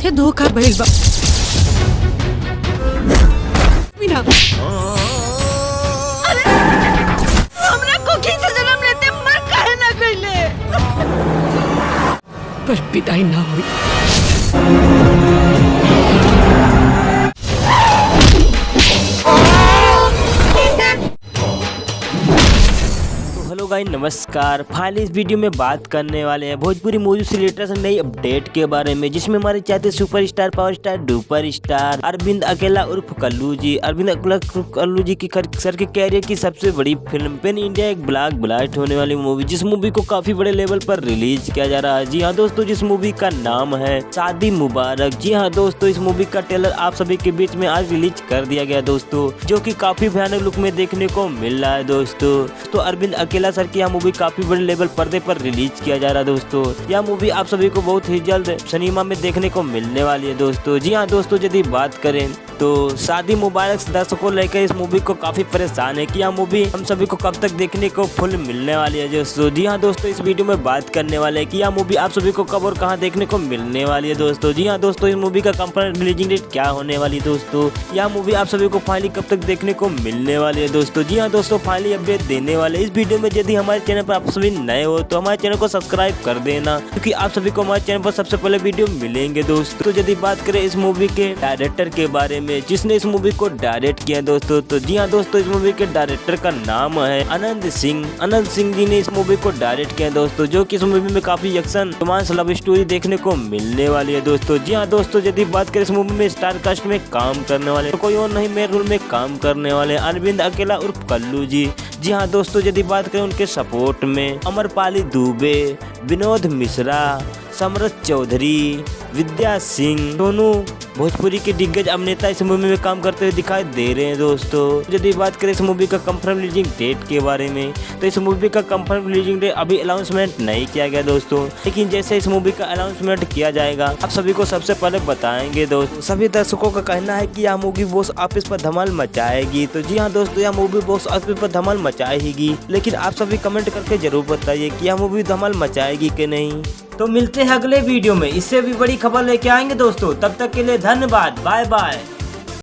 साथे धोखा भइल बा। मीना, अरे हमरा कोखी से जन्म लेते मर काहे ना गइले? पर पिटाई ना हुई। हेलो गाइस, नमस्कार। फाइनली इस वीडियो में बात करने वाले हैं भोजपुरी मूवी से रिलेटेड नई अपडेट के बारे में, जिसमें हमारे चाहते superstar power star duper star Arvind Akela उर्फ कल्लू जी, अरविंद अकेला उर्फ कल्लू जी की सर के कैरियर की सबसे बड़ी फिल्म पेन इंडिया एक ब्लॉक ब्लास्ट होने वाली मूवी, जिस मूवी को काफी बड़े लेवल पर रिलीज किया जा रहा है। जी हाँ दोस्तों, जिस मूवी का नाम है शादी मुबारक। जी हाँ दोस्तों, इस मूवी का ट्रेलर आप सभी के बीच में आज रिलीज कर दिया गया दोस्तों, जो की काफी भयानक लुक में देखने को मिल रहा है दोस्तों। तो अरविंद अकेला सर की यह मूवी काफी बड़े लेवल पर्दे पर रिलीज किया जा रहा है दोस्तों। यह मूवी आप सभी को बहुत ही जल्द सिनेमा में देखने को मिलने वाली है दोस्तों। जी हाँ दोस्तों, यदि बात करें तो शादी मुबारक दर्शकों को लेकर इस मूवी को काफी परेशान है कि यह मूवी हम सभी को कब तक देखने को फुल मिलने वाली है दोस्तों। जी हाँ दोस्तों, इस वीडियो में बात करने वाले हैं कि यह मूवी आप सभी को कब और कहां देखने को मिलने वाली है दोस्तों। जी हाँ दोस्तों, इस मूवी का कंफर्म रिलीजिंग डेट क्या होने वाली है दोस्तों। यह मूवी आप सभी को फाइनली कब तक देखने को मिलने वाली है दोस्तों। जी हाँ दोस्तों, फाइनली अपडेट देने वाले इस वीडियो में। यदि हमारे चैनल पर आप सभी नए हो तो हमारे चैनल को सब्सक्राइब कर देना, क्योंकि आप सभी को हमारे चैनल पर सबसे पहले वीडियो मिलेंगे दोस्तों। तो यदि बात करें इस मूवी के डायरेक्टर के बारे में, जिसने इस मूवी को डायरेक्ट किया दोस्तों, तो जी हाँ दोस्तों, इस मूवी के डायरेक्टर का नाम है आनंद सिंह जी ने इस मूवी को डायरेक्ट किया दोस्तों, जो कि इस मूवी में काफी एक्शन रोमांस लव स्टोरी देखने को मिलने वाली है दोस्तों। जी हाँ दोस्तों, यदि बात करें इस मूवी में स्टार कास्ट में काम करने वाले तो कोई और नहीं, मेन रोल में काम करने वाले अरविंद अकेला उर्फ कल्लू जी। जी हाँ दोस्तों, यदि बात करें उनके सपोर्ट में अमरपाली दुबे, विनोद मिश्रा, समरथ चौधरी, विद्या सिंह, दोनों भोजपुरी के दिग्गज अभिनेता इस मूवी में काम करते हुए दिखाई दे रहे हैं दोस्तों। यदि बात करें इस मूवी का कंफर्म रिलीजिंग डेट के बारे में, तो इस मूवी का कंफर्म रिलीजिंग डेट अभी अनाउंसमेंट नहीं किया गया दोस्तों, लेकिन जैसे इस मूवी का अनाउंसमेंट किया जाएगा आप सभी को सबसे पहले बताएंगे दोस्तों। सभी दर्शकों का कहना है कि यह मूवी बॉक्स ऑफिस पर धमाल मचाएगी। तो जी हाँ दोस्तों, यह मूवी बॉक्स ऑफिस पर धमाल मचाएगी, लेकिन आप सभी कमेंट करके जरूर बताइए कि यह मूवी धमाल मचाएगी कि नहीं। तो मिलते हैं अगले वीडियो में, इससे भी बड़ी खबर लेके आएंगे दोस्तों। तब तक के लिए धन्यवाद, बाय बाय।